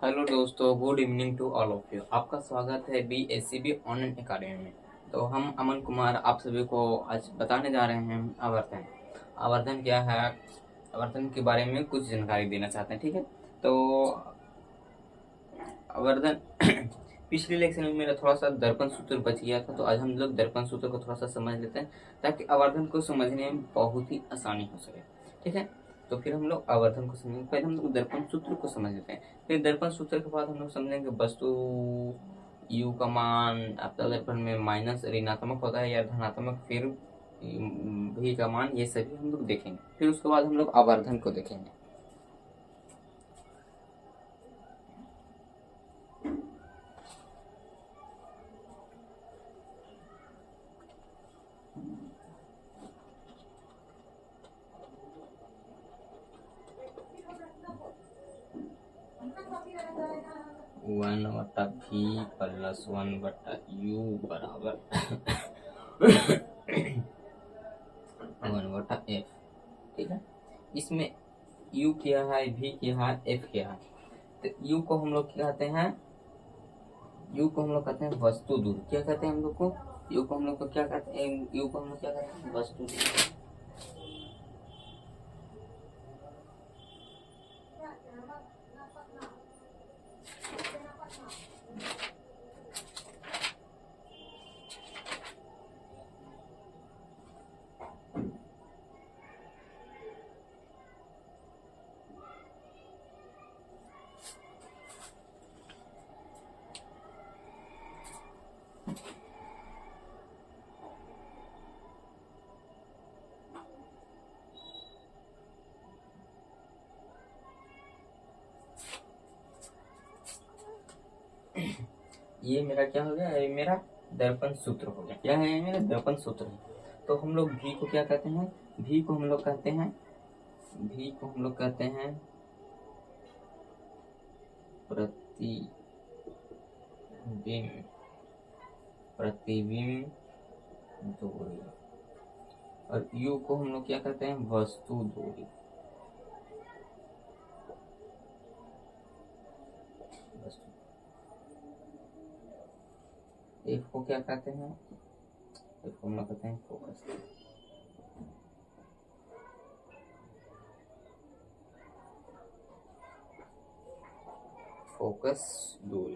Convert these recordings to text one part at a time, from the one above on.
Hello दोस्तों, good evening to all of you. आपका स्वागत है BSCB ऑनलाइन अकेडमी में। तो हम अमन कुमार आप सभी को आज बताने जा रहे हैं आवर्तन। आवर्तन क्या है, आवर्तन के बारे में कुछ जानकारी देना चाहते हैं। ठीक है, तो आवर्तन पिछले लेक्चर में मेरा थोड़ा सा दर्पण सूत्र बच गया था, तो आज हम लोग दर्पण सूत्र को थोड़ा सा समझ लेते हैं ताकि आवर्तन को समझने में बहुत ही आसानी हो सके। ठीक है, तो फिर हम लोग आवर्धन को समझेंगे। पहले हम लोग दर्पण सूत्र को समझ लेते हैं, फिर दर्पण सूत्र के बाद हम लोग समझेंगे वस्तु u का मान आपका दर्पण में माइनस ऋणात्मक होता है या धनात्मक, फिर v का मान, ये सभी हम लोग देखेंगे। फिर उसके बाद हम लोग आवर्धन को देखेंगे। वन बटा v प्लस वन बटा u बराबर वन बटा f। ठीक है, इसमें u क्या है, v क्या है, f क्या है। तो u को हम लोग क्या कहते हैं, u को हम लोग कहते हैं वस्तु दूर। क्या कहते हैं हम लोग को, u को हम लोग को क्या कहते हैं, u को हम लोग क्या कहते हैं, वस्तु दूर। ये मेरा क्या हो गया, ये मेरा दर्पण सूत्र हो गया। क्या है, ये मेरा दर्पण सूत्र है। तो हम लोग भी को क्या कहते हैं, भी को हम लोग कहते हैं, भी को हम लोग कहते हैं प्रतिबिंब, प्रतिबिंब दूरी। और यू को हम लोग क्या कहते हैं, वस्तु दूरी। वस्तु। एफ को क्या कहते हैं, एफ को हम लोग कहते हैं फोकस। फोकस दूरी।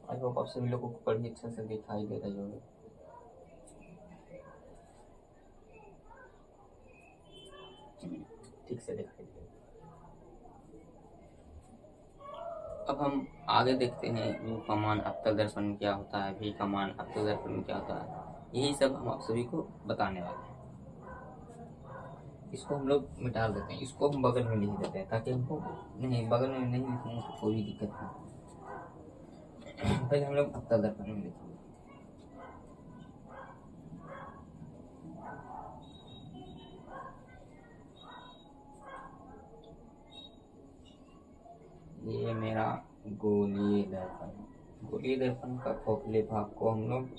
आई होप आप सभी लोगों को बड़ी अच्छा से दिखाई दे रही होगी। ठीक से दिखाई दे। अब हम आगे देखते हैं, u का मान अपतल दर्पण में क्या होता है, v का मान अपतल दर्पण में क्या होता है। यही सब हम आप सभी को बताने वाले हैं। इसको हम लोग मिटा देते हैं, इसको हम बगल में लिख देते हैं ताकि हमको नहीं, बगल में नहीं लिखेंगे तो कोई दिक्कत नहीं। पहले हम लोग अपतल दर्पण में लिखेंगे। ये मेरा गोलीय दर्पण। गोलीय दर्पण का खोखले भाग को हम लोग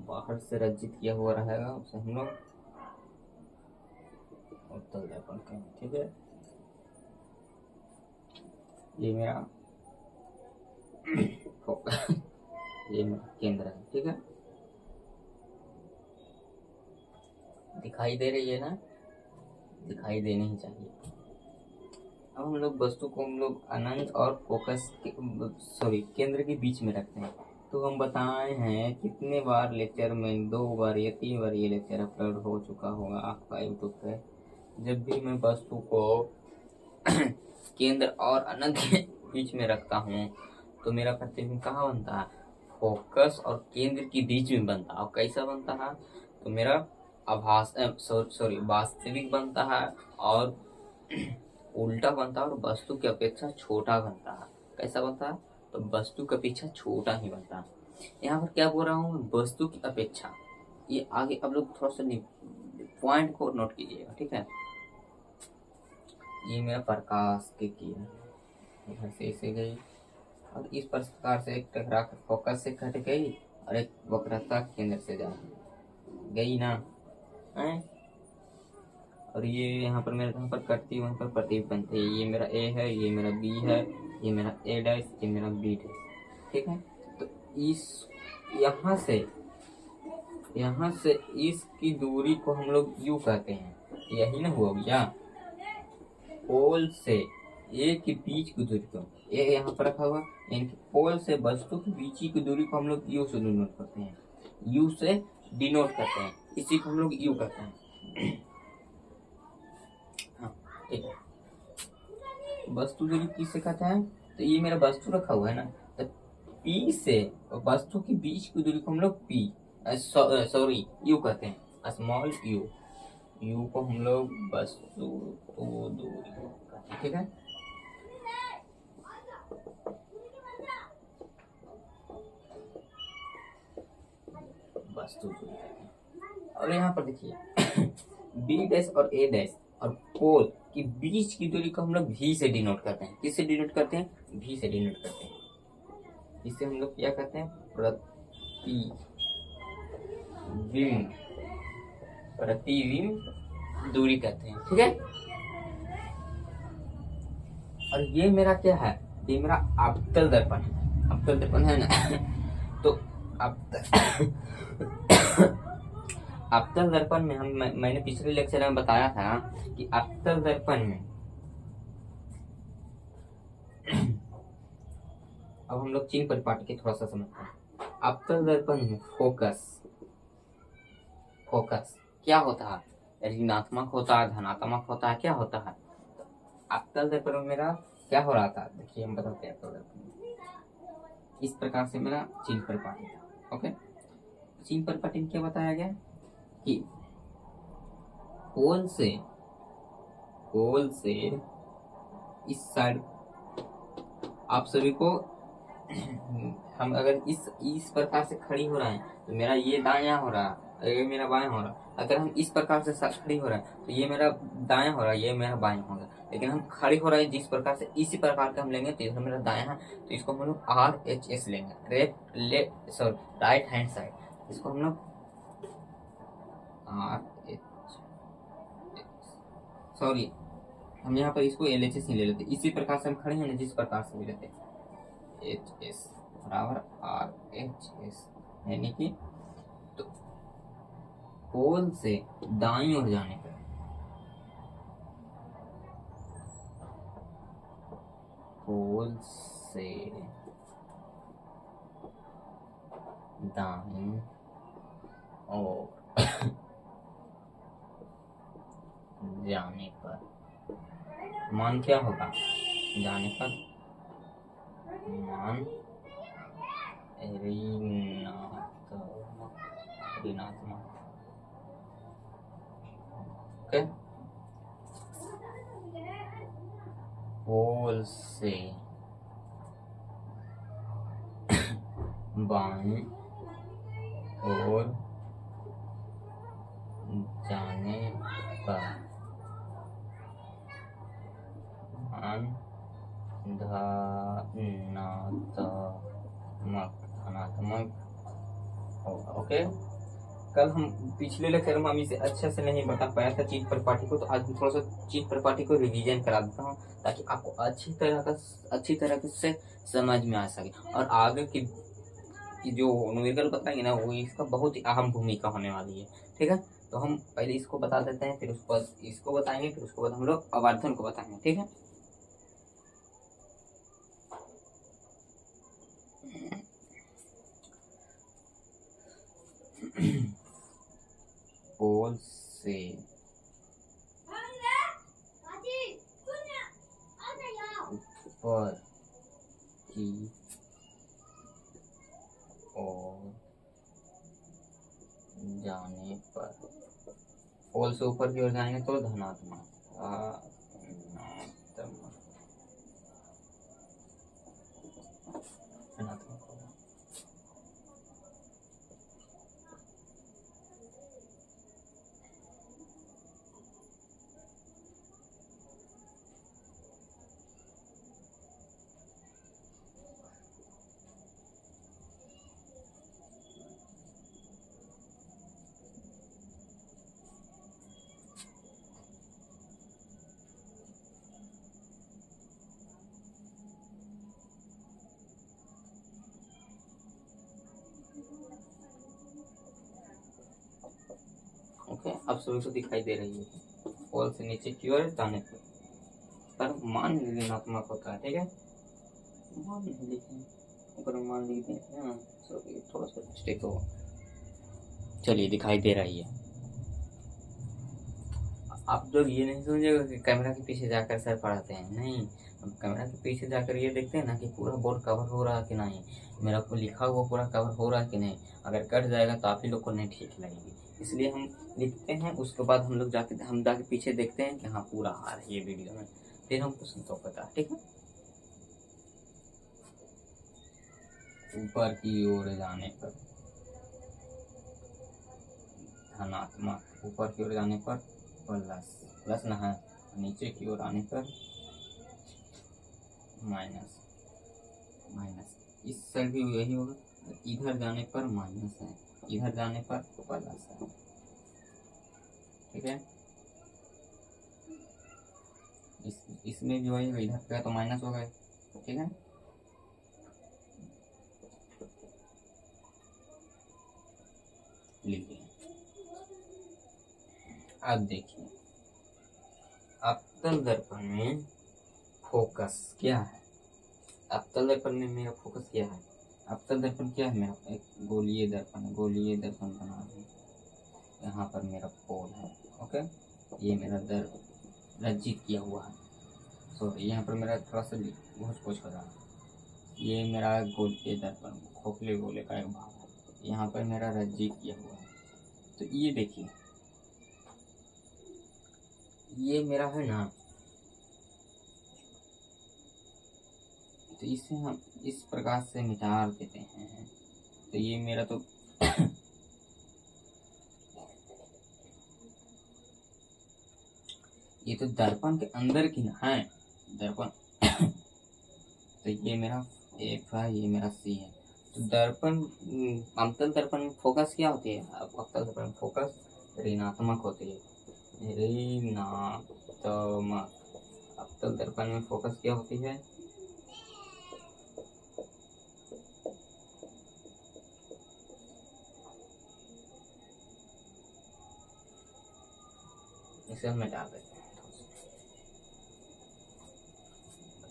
बाहर से रंजित किया हुआ रहेगा, उसे हम लोग उत्तल दर्पण कहेंगे। ठीक है, ये मेरा ये मेरा केंद्र है। ठीक है, दिखाई दे रही है ना, दिखाई देनी ही चाहिए। अब हम लोग वस्तु को हम लोग अनंत और फोकस के केंद्र के बीच में रखते हैं। तो हम बताए हैं कितने बार लेक्चर में, 2 बार या 3 बार ये लेक्चर अपलोड हो चुका होगा आपका यूट्यूब पे। जब भी मैं वस्तु को केंद्र और अनंत के बीच में रखता हूँ तो मेरा प्रतिबिंब कहाँ बनता है, फोकस और केंद्र के बीच में बनता है। और कैसा बनता है, तो मेरा वास्तविक बनता है और उल्टा बनता है और वस्तु की अपेक्षा छोटा बनता है। कैसा बनता है, तो वस्तु की अपेक्षा छोटा ही बनता है। यहाँ पर क्या बोल रहा हूँ, वस्तु की अपेक्षा। ये आगे अब लोग थोड़ा सा पॉइंट को नोट कीजिएगा। ठीक है, ये मेरा प्रकाश की किरण इधर से ऐसे गई और इस प्रकार से एक टकरा कर फोकस से कट गई और एक वक्रता केंद्र से जा गई ना है। और ये यहाँ पर मेरा कहाँ पर कटती, वहाँ पर प्रतीक बनते हैं। ये मेरा ए है, ये मेरा बी है, ये मेरा ए डैश, ये मेरा बी डैश। ठीक है, तो इस यहाँ से इसकी दूरी को हम लोग यू कहते हैं। यही ना हुआ भैया, पोल से ए के बीच की दूरी को, ए यहाँ पर रखा हुआ, यानी कि पोल से वस्तु के बीच की दूरी को हम लोग यू से डिनोट करते हैं, यू से डिनोट करते हैं, इसी को हम लोग यू कहते हैं। हाँ ठीक है, वस्तु दूरी किससे कहते हैं, तो ये मेरा वस्तु रखा हुआ है ना, तो पी से वस्तु के बीच की दूरी को हम लोग पी सॉरी यू कहते हैं, स्मॉल यू, यू को हम लोग वस्तु तो दूरी कहते हैं। ठीक है, वस्तु दूरी कहते हैं। और यहाँ पर देखिए बी डैश और ए डैश और पोल की बीच की दूरी को हम लोग भी से डिनोट करते हैं। किससे डिनोट करते हैं, भी से डिनोट करते हैं। इसे हम लोग क्या कहते हैं, प्रतिबिंब दूरी कहते हैं। ठीक है, और ये मेरा क्या है, ये मेरा अवतल दर्पण है, अवतल दर्पण है ना। तो अवतल दर्पण में मैंने पिछले लेक्चर में बताया था कि अवतल दर्पण में अब हम लोग चिन्ह परिपाटी के थोड़ा सा समझते हैं। अवतल दर्पण में फोकस क्या होता है, ऋणात्मक होता है, धनात्मक होता है, क्या होता है। अवतल दर्पण में मेरा क्या हो रहा था, देखिए हम बताते हैं। अवतल दर्पण में इस प्रकार से मेरा चिन्ह परिपाटी था। ओके, चिन्ह परिपाटी में क्या बताया गया कि पोल से इस साइड आप सभी को हम अगर इस प्रकार से खड़ी हो रहे हैं तो मेरा ये दायां हो रहा है, ये मेरा बायां हो रहा है। अगर हम इस प्रकार से खड़ी हो रहे हैं तो ये मेरा दायां हो रहा है, ये मेरा बायां होगा। लेकिन हम खड़ी हो रहे हैं जिस प्रकार से, इसी प्रकार का हम लेंगे तो इधर मेरा दायां है, तो इसको हम लोग RHS लेंगे, राइट हैंड साइड। इसको हम लोग सॉरी हम यहाँ पर इसको LHS ही ले लेते, इसी प्रकार से हम खड़े हैं ना जिस प्रकार से भी लेते, HS बराबर RHS, यानी कि तो पोल से दाईं ओर जाने पर, पोल से दाईं ओर जाने पर मान क्या होगा, जाने पर मान ऋणात्मक। ओके, पोल से बाईं ओर जाने पर मान धनात्मक होगा। ओके, कल हम पिछले लेक्चर में हम इसे अच्छे से नहीं बता पाया था चिन्ह परिपाटी को, तो आज थोड़ा सा चिन्ह परिपाटी को रिवीजन करा देता हूँ ताकि आपको अच्छी तरह से समझ में आ सके। और आगे की जो न्यूमेरिकल बताएंगे ना, वो इसका बहुत ही अहम भूमिका होने वाली है। ठीक है, तो हम पहले इसको बता देते हैं, फिर उसके बाद इसको बताएंगे, फिर उसके बाद हम लोग आवर्धन को बताएंगे। ठीक है, पोल से ऊपर की ओर जाने पर, पोल से ऊपर की ओर जाएंगे तो धनात्मक होगा। ओके, अब सभी को दिखाई दे रही है पोल से नीचे की ओर जाने पर मान ऋणात्मक होता है। ठीक है, मान नहीं लिखे, अगर मान लिख दें ना सॉरी थोड़ा सा मिस्टेक हो। चलिए दिखाई दे रही है। आप लोग ये नहीं समझेगा कि कैमरा के पीछे जाकर सर पढ़ाते हैं, नहीं, हम कैमरा के पीछे जाकर ये देखते हैं ना कि पूरा बोर्ड कवर हो रहा है कि नहीं, मेरा को लिखा हुआ पूरा कवर हो रहा है कि नहीं। अगर कट जाएगा तो आप ही लोग को नहीं ठीक लगेगी, इसलिए हम लिखते हैं, उसके बाद हम लोग जाके पीछे देखते हैं कि हाँ पूरा आ रहा है ये वीडियो में, फिर हमको संतोष पता है। ठीक है, ऊपर की ओर जाने पर धनात्मक, ऊपर की ओर जाने पर प्लस, प्लस ना है, नीचे की ओर आने पर माइनस, माइनस। इस साइड भी यही होगा, इधर जाने पर माइनस है, इधर जाने पर प्लस है। ठीक है, इसमें भी वही, इधर गया तो माइनस हो गए। ठीक है, लिखिए। अब देखिए अवतल दर्पण में फोकस क्या है, अवतल दर्पण में मेरा फोकस क्या है, अवतल दर्पण क्या है मेरा, एक गोलीय दर्पण, गोलीय दर्पण बना है, यहाँ पर मेरा पोल है। ओके, ये मेरा रंजित किया हुआ है, सॉरी यहाँ पर मेरा थोड़ा सा बहुत कुछ हो रहा है, ये मेरा गोलीय दर्पण खोखले गोले का एक भाग है, यहाँ पर मेरा रंजित किया हुआ है। तो ये देखिए ये मेरा है ना, तो इसे हम इस प्रकार से मिटा देते हैं। तो ये मेरा तो ये तो दर्पण के अंदर की ना है दर्पण तो ये मेरा एफ है, ये मेरा सी है। तो दर्पण अवतल दर्पण में फोकस क्या होती है, अवतल दर्पण में फोकस ऋणात्मक होती है, ऋणात्मक। अवतल दर्पण में फोकस क्या होती है, इसे हम मिटा देते हैं।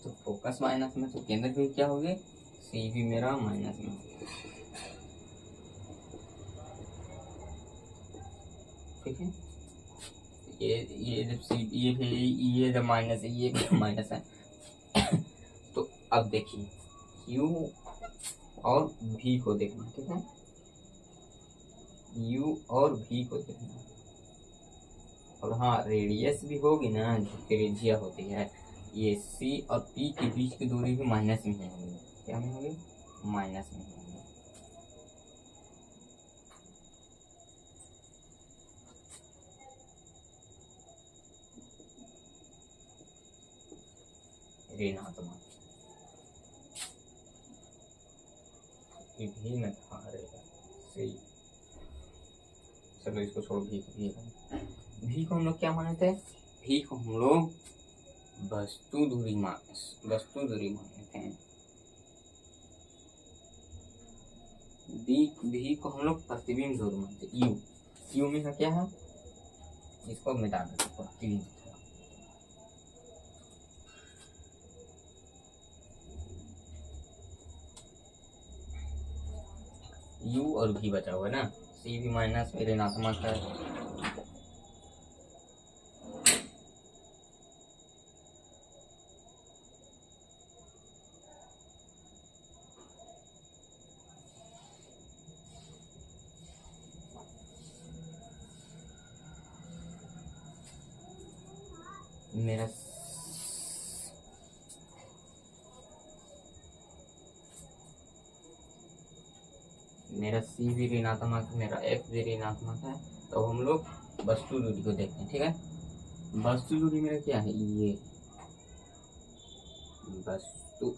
तो फोकस माइनस में, तो केंद्र भी क्या होगी, सी भी मेरा माइनस में। ठीक है, ये जब सी ये भी, ये जब माइनस है, ये भी माइनस है। तो अब देखिए U और V को देखना। ठीक है, U और V को देखना, और हाँ रेडियस भी होगी ना, जो त्रिज्या होती है, ये C और P के बीच की दूरी भी माइनस में ही होगी। क्या में होगी, माइनस में होगी। ऋणात्मक भी में था रहेगा सही। चलो इसको छोड़ो, भी को हम लोग क्या माने थे, भी को हम लोग वस्तु दूरी मानते हैं। भी को हम लोग प्रतिबिंब दूरी मानते हैं। यू में का क्या है, इसको मिटा देते प्रतिबिंब। यू और भी बचा हुआ है ना, सी भी माइनस में ऋणात्मक है। मेरा सी भी ऋणात्मक, मेरा एफ भी ऋणात्मक है। तो हम लोग वस्तु दूरी को देखते हैं। ठीक है, वस्तु दूरी मेरा क्या है, ये वस्तु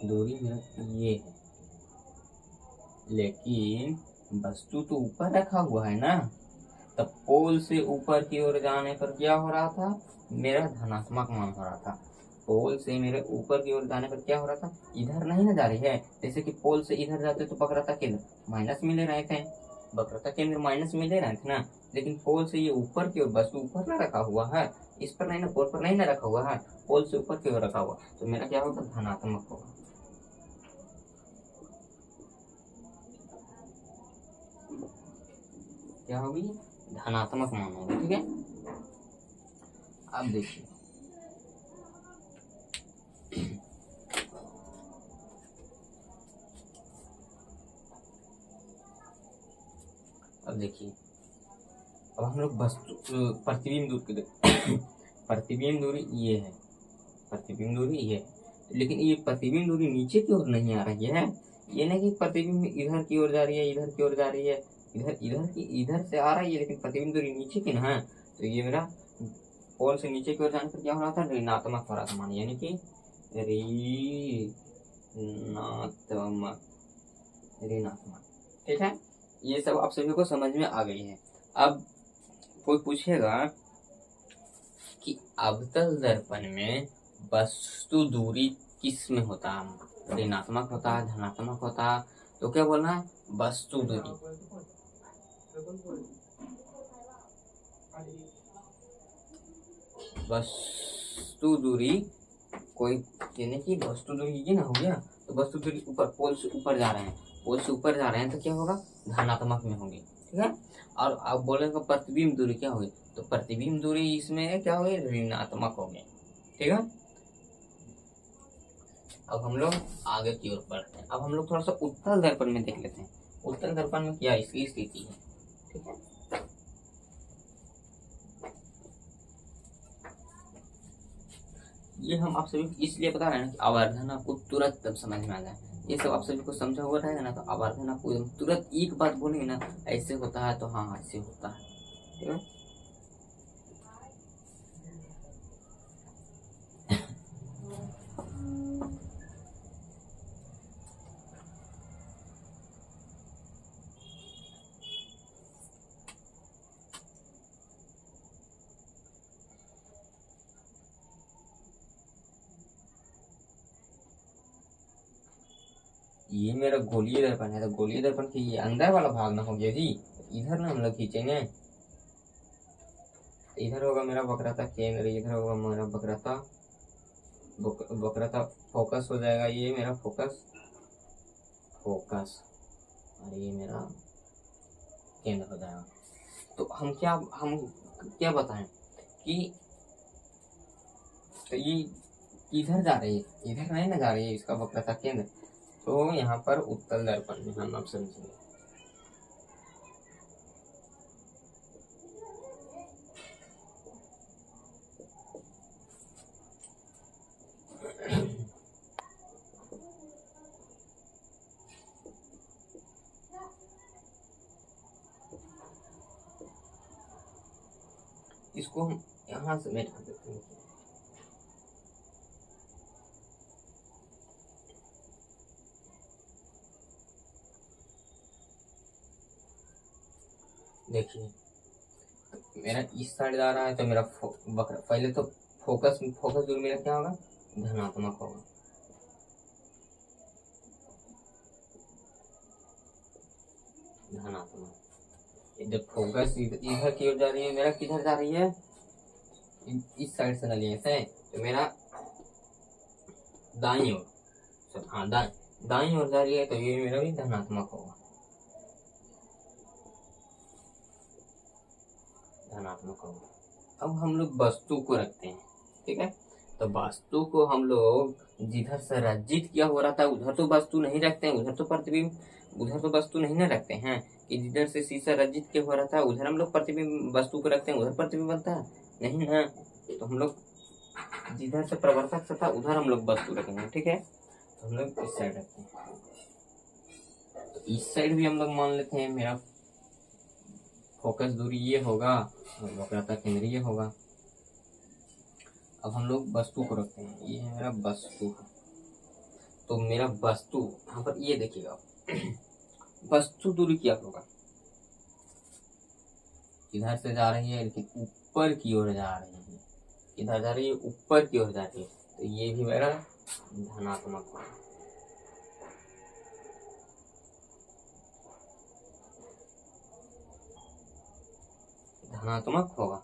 दूरी मेरा ये है, लेकिन वस्तु तो ऊपर रखा हुआ है ना, तब पोल से ऊपर की ओर जाने पर क्या हो रहा था, मेरा धनात्मक मान हो रहा था। पोल से मेरे ऊपर की ओर जाने पर क्या हो रहा था, इधर नहीं ना जा रही है, जैसे कि पोल से इधर जाते तो पकड़ा था किधर, माइनस में ले रहे थे। वक्रता केंद्र माइनस में ले रहे थे ना, लेकिन पोल से ये ऊपर की ओर, वस्तु ऊपर ना रखा हुआ है, इस पर नहीं ना, पोल पर नहीं ना रखा हुआ है, पोल से ऊपर की ओर रखा हुआ, तो मेरा क्या होगा, धनात्मक होगा। क्या होगी, धनात्मक मान होगी। ठीक है, अब देखिए अब हम लोग वस्तु प्रतिबिंब दूरी प्रतिबिंब दूरी ये है, प्रतिबिंब दूरी ये है, लेकिन ये प्रतिबिंब दूरी नीचे की ओर नहीं आ रही है। ये नहीं कि प्रतिबिंब इधर की ओर जा रही है, इधर की ओर जा रही है, इधर से आ रही है, लेकिन प्रतिबिंब दूरी नीचे की ना है, तो ये मेरा पोल से नीचे की ओर जाने पर क्या हो रहा था, ऋणात्मक हो रहा था मान, यानी कि ऋणात्मक। ठीक है, ये सब आप सभी को समझ में आ गई है। अब कोई पूछेगा कि अवतल दर्पण में वस्तु दूरी किस में होता है, ऋणात्मक होता है, धनात्मक होता है, तो क्या बोलना है, वस्तु दूरी। वस्तु दूरी कोई, यानी कि वस्तु दूरी ये ना हो गया, तो वस्तु दूरी ऊपर, पोल से ऊपर जा रहे हैं, पोल से ऊपर जा रहे हैं, तो क्या होगा, धनात्मक में होगी। ठीक है, और अब बोलेंगे प्रतिबिंब दूरी क्या होगी, तो प्रतिबिंब दूरी इसमें क्या होगी, ऋणात्मक होगी। ठीक है, अब हम लोग आगे की ओर बढ़ते हैं। अब हम लोग थोड़ा सा उत्तल दर्पण में देख लेते हैं, उत्तल दर्पण में क्या इसकी स्थिति है। ठीक है, ये हम आप सभी को इसलिए बता रहे हैं कि आवर्धन आपको तुरंत तब समझ में आ जाए। ये सब आप सभी को समझा हुआ रहेगा ना, तो आवर्धन आपको एकदम तुरंत एक बात बोलेंगे ना, ऐसे होता है, तो हाँ ऐसे होता है। ठीक है, ये मेरा गोलीय दर्पण है, तो गोलीय दर्पण के ये अंदर वाला भाग ना हो गया जी, इधर ना हम लोग खींचेंगे, इधर होगा मेरा वक्रता केंद्र, इधर होगा मेरा वक्रता, वक्रता फोकस हो जाएगा, ये मेरा फोकस, और ये मेरा केंद्र हो जाएगा। तो हम क्या बताएं कि तो ये इधर जा रही है, इधर नहीं ना जा रही है, इसका वक्रता केंद्र, तो यहाँ पर उत्तल दर्पण में हम अब समझेंगे। इसको हम यहाँ से मेट कर देते हैं। देखिए मेरा इस साइड जा रहा है, तो मेरा पहले तो फोकस दूरी मेरा क्या होगा, धनात्मक होगा। धनात्मक, जब फोकस इधर की ओर जा रही है, मेरा किधर जा रही है, इस साइड से ना लिए थे, तो मेरा दाईं ओर, हाँ दाईं ओर जा रही है, तो ये मेरा भी धनात्मक होगा, धनात्मक होगा। अब हम लोग वस्तु को रखते हैं। ठीक है, तो वस्तु को हम लोग जिधर से रज्जित किया हो रहा था उधर तो वस्तु नहीं रखते हैं, उधर तो प्रतिबिंब, उधर तो वस्तु नहीं ना रखते हैं, कि जिधर से शीशा रज्जित किया हो रहा था उधर हम लोग प्रतिबिंब वस्तु को रखते हैं, उधर प्रतिबिंब बनता है नहीं ना, तो हम लोग जिधर से प्रवर्तक था उधर हम लोग वस्तु रखेंगे। ठीक है, तो हम लोग इस साइड रखते हैं, तो इस साइड भी हम लोग मान लेते हैं मेरा फोकस दूरी ये होगा और वक्रता केंद्र ये होगा। अब हम लोग वस्तु को रखते हैं, ये है मेरा वस्तु, तो मेरा वस्तु यहाँ पर ये देखिएगा वस्तु दूरी क्या होगा, इधर से जा रही है लेकिन ऊपर की ओर जा रही है, इधर जा रही है ऊपर की ओर जा रही है, तो ये भी मेरा धनात्मक होगा। धनात्मक होगा।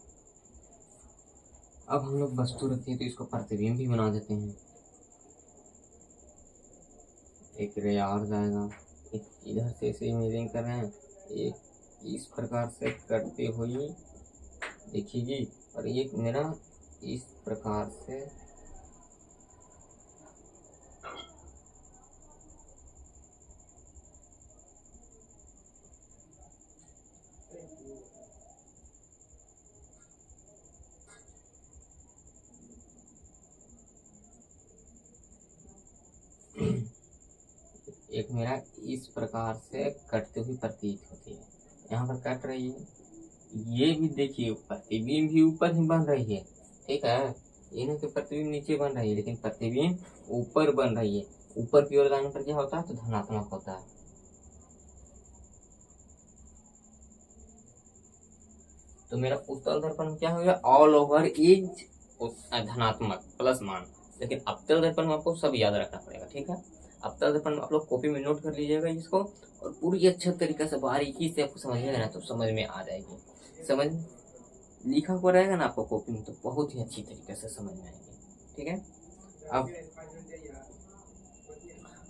अब हम लोग वस्तु रखते हैं तो इसको प्रतिबिंब भी बना देते हैं। एक रे और जाएगा, एक इधर से इसे इमेजिंग कर रहे हैं, एक इस प्रकार से करते हुए देखिए, और एक मेरा इस प्रकार से एक मेरा इस प्रकार से कटते हुए प्रतीत होती है। यहाँ पर कट रही है, ये भी देखिए प्रतिबिंब भी ऊपर ही बन रही है, ठीक है। ये नहीं कि प्रतिबिंब नीचे बन रही है, लेकिन प्रतिबिंब ऊपर बन रही है। ऊपर की ओर जाने पर क्या होता है, तो धनात्मक होता है। तो मेरा उत्तल दर्पण में क्या हो गया, ऑल ओवर इज धनात्मक प्लस मान। लेकिन अवतल दर्पण में आपको सब याद रखना पड़ेगा, ठीक है। अवतल दर्पण में आप लोग कॉपी में नोट कर लीजिएगा इसको, और पूरी अच्छे तरीके से बारीकी से आपको समझिएगा ना, तो समझ में आ जाएगी। समझ लिखा हुआ रहेगा ना आपको कॉपी में, तो बहुत ही अच्छी तरीके से समझ में आएगी, ठीक है।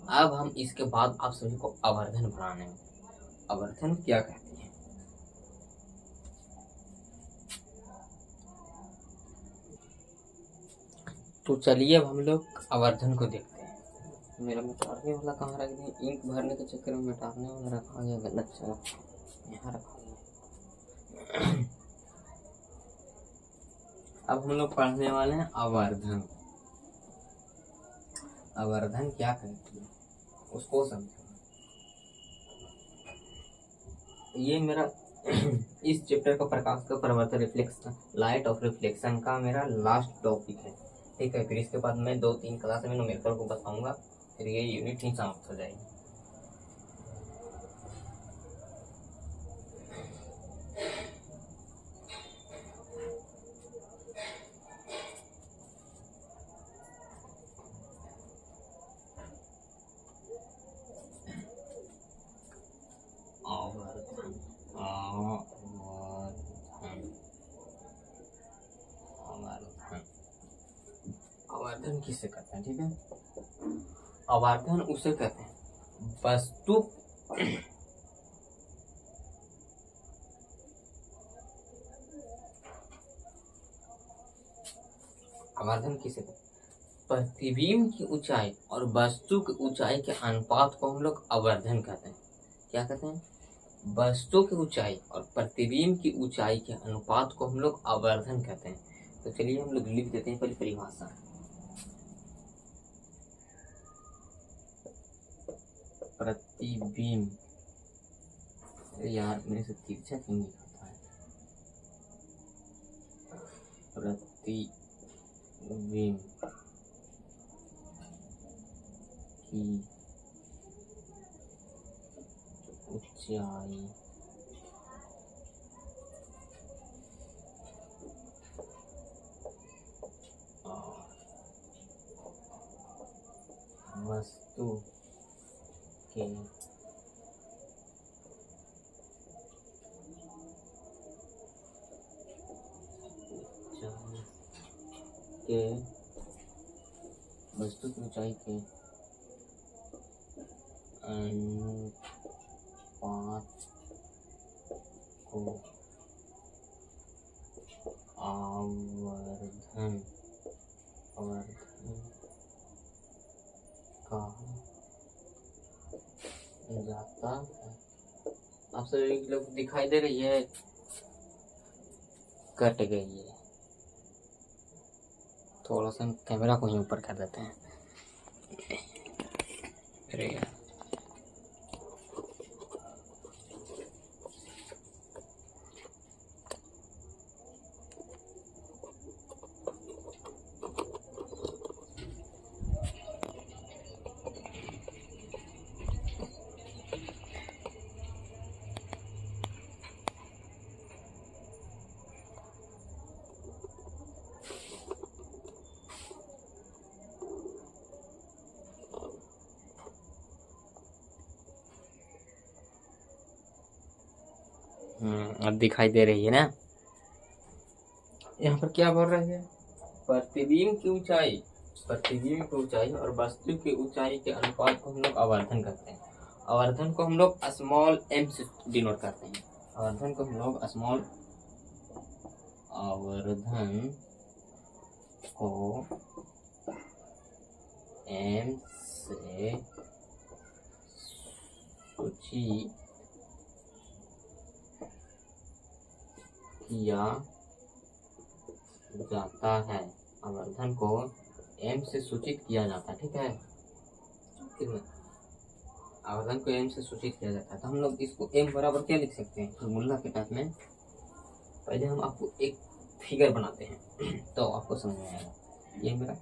अब हम इसके बाद आप सभी को आवर्धन बढ़ाने में, आवर्धन क्या कहते हैं। तो चलिए अब हम लोग आवर्धन को देखते हैं। मेरा मिटाने वाला कहाँ रख दिया, इंक भरने के चक्कर में मिटाने वाला रखा गया, गलत जगह यहाँ रखा गया। अब हम लोग पढ़ने वाले हैं आवर्धन। आवर्धन क्या कहती है उसको समझो। ये मेरा इस चैप्टर का प्रकाश का परावर्तन रिफ्लेक्शन, लाइट ऑफ रिफ्लेक्शन का मेरा लास्ट टॉपिक है, ठीक है। फिर इसके बाद मैं 2-3 क्लास में न्यूमेरिकल को बताऊंगा, फिर ये यूनिट ही समाप्त हो जाएगी। आवर्धन, आवर्धन, आवर्धन किसे कहते हैं, ठीक है। आवर्धन उसे कहते हैं वस्तु आवर्धन किसे कहते हैं, प्रतिबिंब की ऊंचाई और वस्तु की ऊंचाई के अनुपात को हम लोग आवर्धन कहते हैं। क्या कहते हैं, वस्तु की ऊंचाई और प्रतिबिंब की ऊंचाई के अनुपात को हम लोग आवर्धन कहते हैं। तो चलिए हम लोग लिख देते हैं पहले परिभाषा। प्रतिबिंब, यार मेरे से तिरछा क्यों लिखा है, प्रतिबिंब की ऊंचाई और वस्तु के वस्तु की ऊंचाई के अनुपात को आवर्धन कहा जाता है। आप सभी लोग दिखाई दे रही है, कट गई है, थोड़ा सा कैमरा को ही ऊपर कर देते हैं। अरे यार, अब दिखाई दे रही है ना। यहाँ पर क्या बोल रही है, प्रतिबिंब की ऊंचाई, प्रतिबिंब की ऊंचाई और वस्तु की ऊंचाई के अनुपात को हम लोग आवर्धन करते हैं। आवर्धन को हम लोग स्मॉल m से डिनोट करते हैं। आवर्धन को हम लोग स्मॉल, आवर्धन को m से सूचित किया जाता है। आवर्धन को m से सूचित किया जाता है, ठीक है। आवर्धन को m से सूचित किया जाता है, तो हम लोग इसको m बराबर क्या लिख सकते हैं फॉर्मूला के टाइप में। पहले हम आपको एक फिगर बनाते हैं तो आपको समझ में आएगा। ये मेरा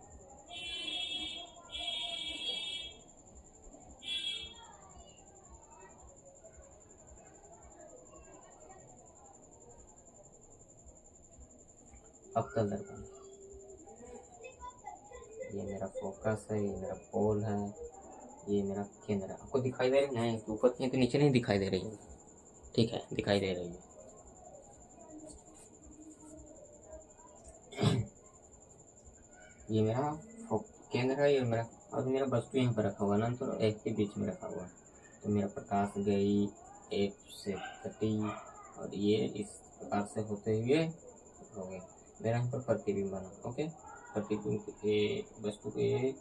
अवतल दर्पण, ये मेरा फोकस है, ये मेरा पोल है, ये मेरा केंद्र है। आपको दिखाई दे रही है, ऊपर की तो नीचे नहीं दिखाई दे रही है, ठीक है, दिखाई दे रही है। ये मेरा केंद्र है, ये मेरा, और मेरा वस्तु यहाँ पर रखा हुआ ना, तो एक के बीच में रखा हुआ। तो मेरा प्रकाश गई एक से कटी और ये इस प्रकार से होते हुए हो गए। मेरा यहाँ पर प्रतिबिंब बना, ओके। प्रतिबिंब ए, वस्तु के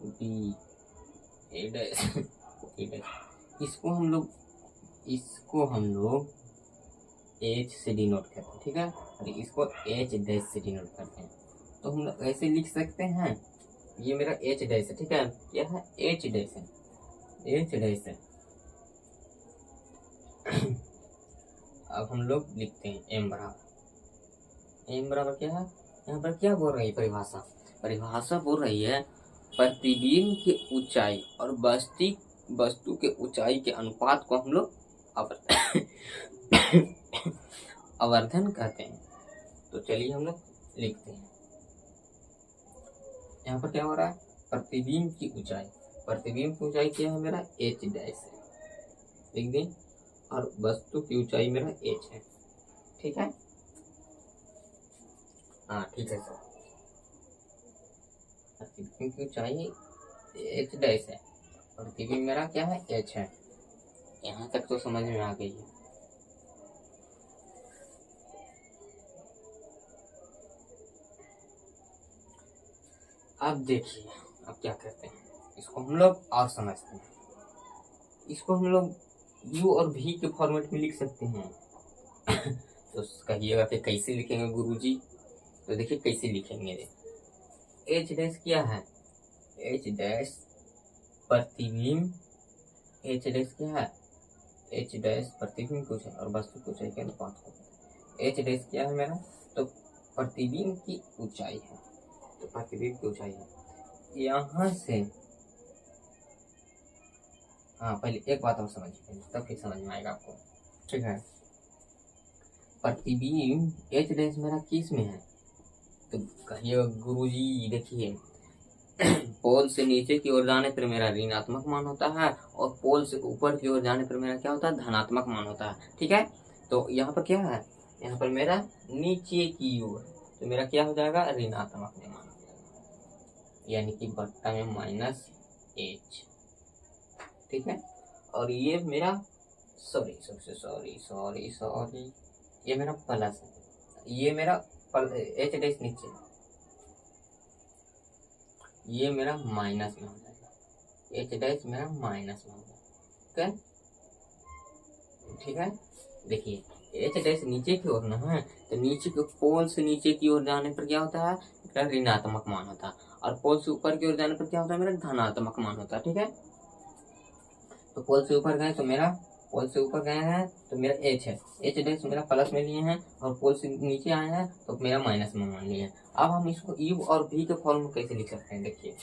डी ए डैश, इसको हम लोग एच से डिनोट करते हैं, ठीक है, और इसको एच डैश से डिनोट करते हैं। तो हम लोग ऐसे लिख सकते हैं, ये मेरा एच डैश है, ठीक है, क्या है एच डैश है, एच डैश है। अब हम लोग लिखते हैं एम बराबर, एम बराबर क्या है, यहाँ पर क्या बोल रही है परिभाषा, परिभाषा बोल रही है प्रतिबिंब की ऊंचाई और वस्तु के ऊंचाई के अनुपात को हम लोग आवर्धन कहते हैं। तो चलिए हम लोग लिखते हैं, यहाँ पर क्या हो रहा है, प्रतिबिंब की ऊंचाई, प्रतिबिंब की ऊंचाई क्या है मेरा एच डैश है, लिख दें, और वस्तु की ऊंचाई मेरा एच है, ठीक है। हाँ ठीक है सर, प्रतिबिंब की ऊंचाई एच डैश है, प्रतिबिंब मेरा क्या है एच है। यहाँ तक तो समझ में आ गई है। अब देखिए, अब क्या करते हैं, इसको हम लोग और समझते हैं। इसको हम लोग u और v के फॉर्मेट में लिख सकते हैं। तो कहिएगा कि कैसे लिखेंगे गुरुजी, तो देखिए कैसे लिखेंगे। एच डैश क्या है, एच डैश प्रतिबिंब, एच डैश क्या है, एच डैश प्रतिबिंब कुछ है और वस्तु कुछ है, क्या अनुपात को। एच डैश क्या है मेरा, तो प्रतिबिंब की ऊंचाई है, तो प्रतिबिंब की ऊंचाई है यहाँ से। हाँ पहले एक बात और समझिए, तब फिर समझ में आएगा आपको, ठीक है। प्रतिबिंब एच डैश मेरा किस में है, तो कहिए गुरुजी देखिए, पोल से नीचे की ओर जाने पर मेरा ऋणात्मक मान होता है और पोल से ऊपर की ओर जाने पर मेरा क्या होता है, धनात्मक मान होता है, ठीक है। तो यहाँ पर क्या है, यहाँ पर मेरा नीचे की ओर, तो मेरा क्या हो जाएगा, ऋणात्मक में मान हो जाएगा, यानी कि बट्टा में माइनस एच, ठीक है। और ये मेरा सॉरी ये मेरा प्लस है, ये मेरा एच डैश नीचे, ये मेरा माइनस में हो जाएगा, एच डैश मेरा माइनस में हो जाएगा, ठीक है। देखिए एच डैश नीचे की ओर ना है, तो नीचे के पोल से नीचे की ओर जाने पर क्या होता है, मेरा ऋणात्मक मान होता है, और पोल से ऊपर की ओर जाने पर क्या होता है, मेरा धनात्मक मान होता है, ठीक है। तो पोल से ऊपर गए तो मेरा, पोल से ऊपर गए हैं तो मेरा एच है, एच डैश मेरा प्लस में लिए हैं, और पोल से नीचे आए हैं तो मेरा माइनस में मान लिए हैं। अब हम इसको u और v के फॉर्म में कैसे लिख सकते हैं, देखिए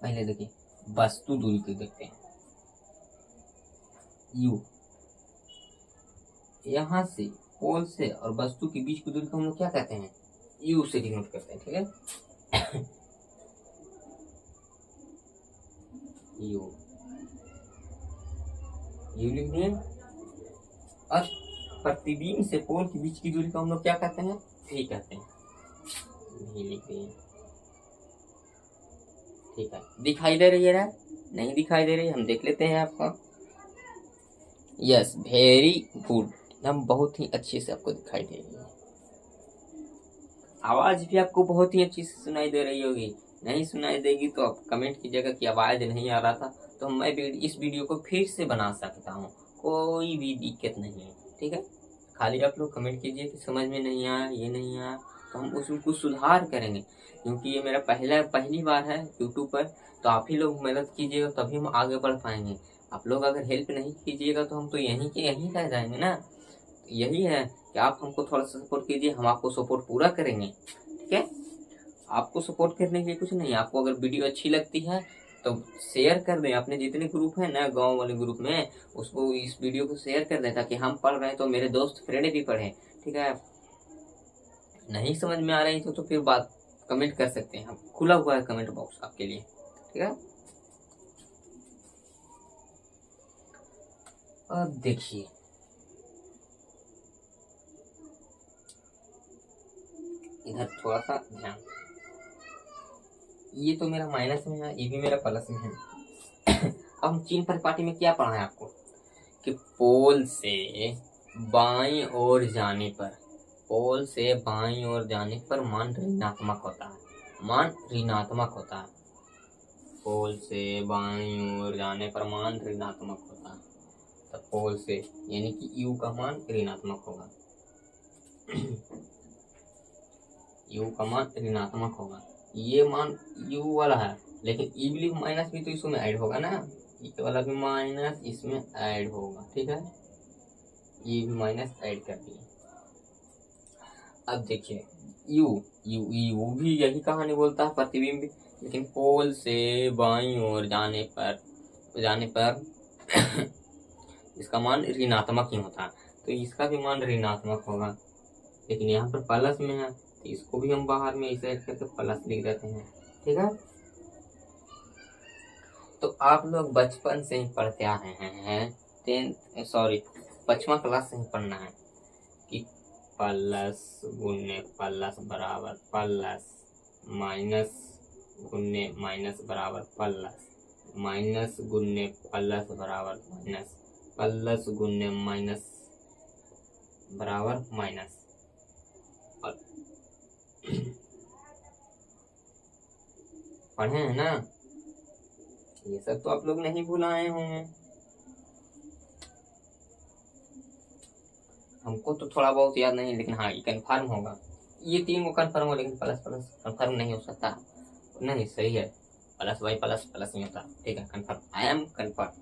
पहले देखिए वस्तु दूरी को देखते हैं, u, यहाँ से पोल से और वस्तु के बीच की दूरी को हम लोग क्या कहते हैं, u से डिनोट करते हैं, ठीक है। u लिख दिए, और प्रतिबिंब से पोल के बीच की दूरी को हम लोग क्या कहते हैं, भी कहते हैं। भी लिख दिए, ठीक है। दिखाई दे रही है ना, नहीं दिखाई दे रही, हम देख लेते हैं आपको। यस, वेरी गुड, हम बहुत ही अच्छे से आपको दिखाई दे रही है। आवाज भी आपको बहुत ही अच्छी से सुनाई दे रही होगी। नहीं सुनाई देगी तो आप कमेंट कीजिएगा कि आवाज नहीं आ रहा था, तो मैं इस वीडियो को फिर से बना सकता हूँ, कोई भी दिक्कत नहीं है, ठीक है। खाली आप लोग कमेंट कीजिए कि समझ में नहीं आया, ये नहीं आया, तो हम उसको सुधार करेंगे, क्योंकि ये मेरा पहली बार है यूट्यूब पर। तो आप ही लोग मदद कीजिएगा तभी हम आगे बढ़ पाएंगे। आप लोग अगर हेल्प नहीं कीजिएगा तो हम तो यहीं के यहीं रह जाएंगे ना। यही है कि आप हमको थोड़ा सा सपोर्ट कीजिए, हम आपको सपोर्ट पूरा करेंगे, ठीक है। आपको सपोर्ट करने के लिए कुछ नहीं, आपको अगर वीडियो अच्छी लगती है तो शेयर कर दें, अपने जितने ग्रुप है ना गांव वाले ग्रुप में, उसको इस वीडियो को शेयर कर दें, ताकि हम पढ़ रहे हैं तो मेरे दोस्त फ्रेंड भी पढ़े, ठीक है। नहीं समझ में आ रही तो फिर बात कमेंट कर सकते हैं, हम खुला हुआ है कमेंट बॉक्स आपके लिए, ठीक है। अब देखिए, इधर थोड़ा सा ध्यान, ये तो मेरा माइनस में है, ये भी मेरा प्लस में है। अब हम चिन्ह परिपाटी में क्या पढ़ा है आपको, कि पोल से बाईं ओर जाने पर, पोल से बाईं ओर जाने पर मान ऋणात्मक होता है, मान ऋणात्मक होता है। पोल से बाईं ओर जाने पर मान ऋणात्मक होता है, तो पोल से यानी कि u का मान ऋणात्मक होगा। u का मान ऋणात्मक होगा, ये मान u वाला है, लेकिन ई भी माइनस भी तो इसमें ऐड होगा ना, ये वाला भी माइनस इसमें ऐड होगा, ठीक है। ये भी माइनस ऐड कर दिए। अब देखिए u u भी यही कहानी बोलता है, प्रतिबिंब, लेकिन पोल से बाईं ओर जाने पर इसका मान ऋणात्मक ही होता है, तो इसका भी मान ऋणात्मक होगा, लेकिन यहाँ पर प्लस में है, तो इसको भी हम बाहर में इसे ऐड करके प्लस लिख देते हैं, ठीक है। तो आप लोग बचपन से ही पढ़ते आ रहे हैं, पांचवा क्लास से ही पढ़ना है कि प्लस गुने प्लस बराबर प्लस, माइनस गुने माइनस बराबर प्लस, माइनस गुने प्लस बराबर माइनस, प्लस गुने माइनस बराबर माइनस। पढ़े हैं ना, ये सब तो आप लोग नहीं भुलाए होंगे, हमको तो थोड़ा बहुत याद नहीं, लेकिन हाँ ये कन्फर्म होगा, ये तीन को कन्फर्म हो, लेकिन प्लस प्लस कन्फर्म नहीं हो सकता, नहीं सही है, प्लस बाई प्लस प्लस नहीं होता, ठीक है, कन्फर्म, आई एम कन्फर्म।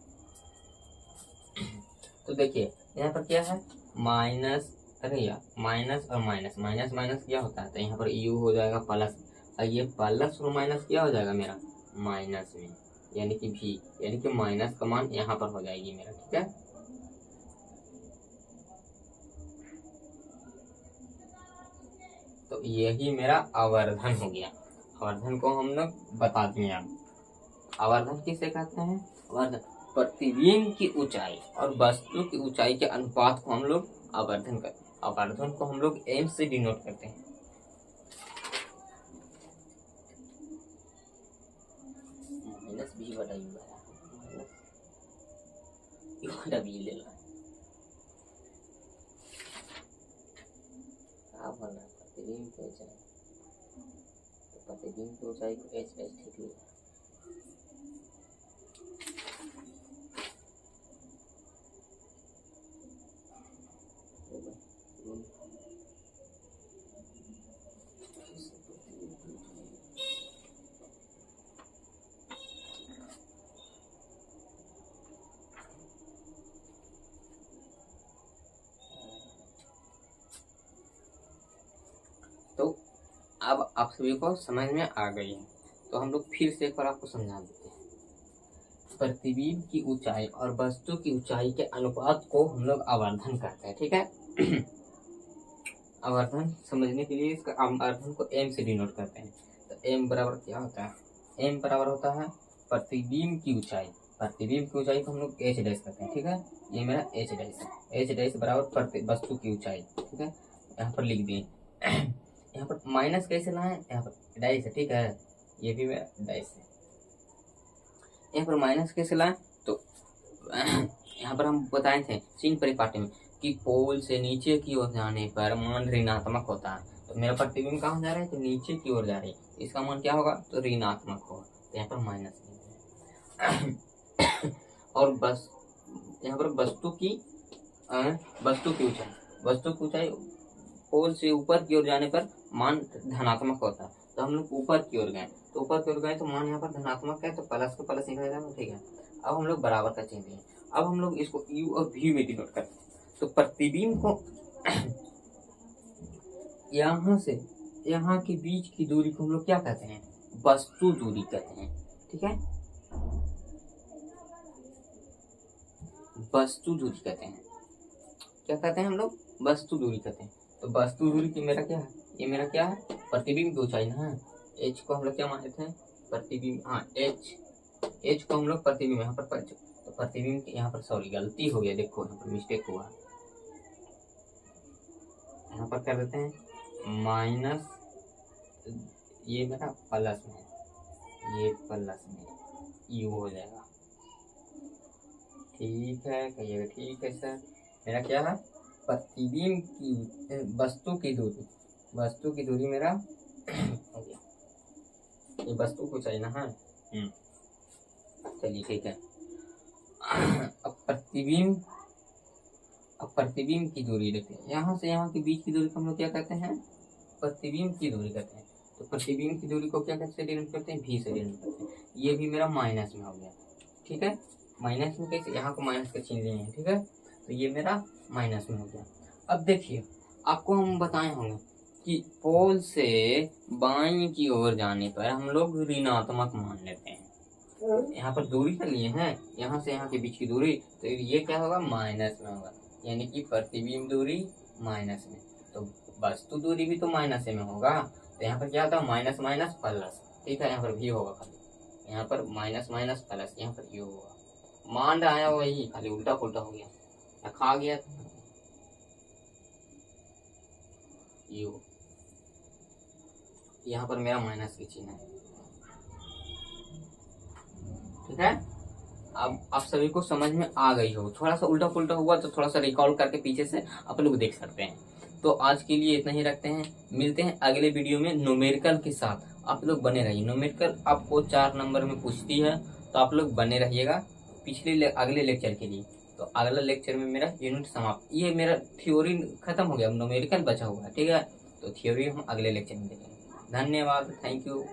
तो देखिए यहाँ पर क्या है, माइनस, अरे यार माइनस और माइनस, माइनस माइनस क्या होता है, तो यहाँ पर यू हो जाएगा प्लस, और ये प्लस और माइनस क्या हो जाएगा मेरा माइनस में, यानी कि भी, यानी कि माइनस का मान यहाँ पर हो जाएगी मेरा, ठीक है। तो यही मेरा आवर्धन हो गया, आवर्धन को हम लोग बता दिए। अब आवर्धन किसे कहते हैं, आवर्धन प्रतिबिंब की ऊंचाई और वस्तु की ऊंचाई के अनुपात को हम लोग आवर्धन करते हैं, आवर्धन को हम लोग एम से डिनोट करते हैं। माइनस बी बटा यू है, यू बटा बी ले लो, क्या बन रहा है, प्रतिबिंब की ऊंचाई, तो प्रतिबिंब की ऊंचाई को एच एच ठीक लिया, तो अब आप सभी को समझ में आ गई है, तो हम लोग फिर से एक बार आपको समझा देते हैं। प्रतिबिंब की ऊंचाई और वस्तु की ऊंचाई के अनुपात को हम लोग आवर्धन कहते हैं, ठीक है। आवर्धन समझने के लिए इसका आवर्धन को एम से डिनोट करते हैं, तो एम बराबर क्या होता है, एम बराबर होता है प्रतिबिंब की ऊंचाई, प्रतिबिंब की ऊंचाई को हम लोग एच डैश कहते हैं, ठीक है। ये मेरा एच डैश है, एच डैश बराबर वस्तु की ऊंचाई, ठीक है। यहाँ पर लिख दिए। यहाँ पर माइनस कैसे लाए, यहाँ पर डैश है, ठीक है। ये भी मेरा डैश है, यहाँ पर माइनस कैसे लाए, तो यहाँ पर हम बताए थे चिन्ह परिपाटी में कि पोल से नीचे की ओर जाने पर मान ऋणात्मक होता है। तो मेरा प्रतिबिंब कहाँ जा रहा है, तो नीचे की ओर जा रही है, इसका मान क्या होगा, तो ऋणात्मक होगा। तो यहाँ पर माइनस और बस यहाँ पर वस्तु की ऊंचाई पोल से ऊपर की ओर जाने पर मान धनात्मक होता है। तो हम लोग ऊपर की ओर गए, तो मान यहाँ पर धनात्मक है, तो प्लस को प्लस निकल जाएगा, ठीक है। अब हम लोग बराबर का चिन्ह दिए। अब हम लोग इसको U और V में डिनोट करते हैं। तो प्रतिबिंब को यहाँ से यहाँ के बीच की दूरी को हम लोग क्या कहते हैं, वस्तु दूरी कहते हैं, ठीक है। वस्तु दूरी कहते हैं, क्या कहते हैं हम लोग, वस्तु दूरी कहते हैं। तो वस्तु दूरी की मेरा क्या है, ये मेरा क्या है, प्रतिबिंब की ऊंचाई ना। एच को हम लोग क्या मानते थे, प्रतिबिंब, हाँ एच को हम लोग प्रतिबिंब, यहाँ पर तो प्रतिबिंब यहाँ पर सॉरी गलती हो गया, देखो यहाँ पर मिस्टेक हुआ, यहाँ पर कर देते हैं माइनस, ये मेरा प्लस में, ये प्लस में यू हो जाएगा, ठीक है। कहिएगा ठीक है सर। मेरा क्या है, प्रतिबिंब की वस्तु की दूरी मेरा हो गया, ये वस्तु को चाहिए ना, हाँ चलिए ठीक है। अब प्रतिबिंब की दूरी देखते हैं, यहाँ से यहाँ के बीच की दूरी को हम लोग क्या कहते हैं, प्रतिबिंब की दूरी कहते हैं। तो प्रतिबिंब की दूरी को क्या कैसे डिनोट करते हैं, V से डिनोट करते हैं। ये भी मेरा माइनस में हो गया, ठीक है। माइनस में कैसे, यहाँ को माइनस का चिन्ह लिए हैं, ठीक है। तो ये मेरा माइनस में हो गया। अब देखिए आपको हम बताए होंगे कि पोल से बाईं की ओर जाने पर हम लोग ऋणात्मक मान लेते हैं। यहाँ पर दूरी कर लिए हैं, यहाँ से यहाँ के बीच की दूरी, तो ये क्या होगा, माइनस में होगा, यानी कि प्रतिबिंब दूरी माइनस में। तो वस्तु दूरी भी तो माइनस में होगा। तो यहाँ पर क्या होता है, माइनस माइनस प्लस, ठीक है। यहाँ पर भी होगा खाली, यहाँ पर माइनस माइनस प्लस, यहाँ पर यू होगा, मान आया वही, खाली उल्टा पुल्टा हो गया, खा गया यू, यहाँ पर मेरा माइनस की चिन्ह है, ठीक है। अब आप सभी को समझ में आ गई हो, थोड़ा सा उल्टा पुल्टा हुआ तो थोड़ा सा रिकॉल करके पीछे से आप लोग देख सकते हैं। तो आज के लिए इतना ही रखते हैं, मिलते हैं अगले वीडियो में न्यूमेरिकल के साथ। आप लोग बने रहिए, न्यूमेरिकल आपको 4 नंबर में पूछती है, तो आप लोग बने रहिएगा अगले लेक्चर के लिए। तो अगला लेक्चर में मेरा यूनिट समाप्त, ये मेरा थ्योरी खत्म हो गया, न्यूमेरिकल बचा हुआ है, ठीक है। तो थ्योरी हम अगले लेक्चर में देखेंगे। धन्यवाद, थैंक यू।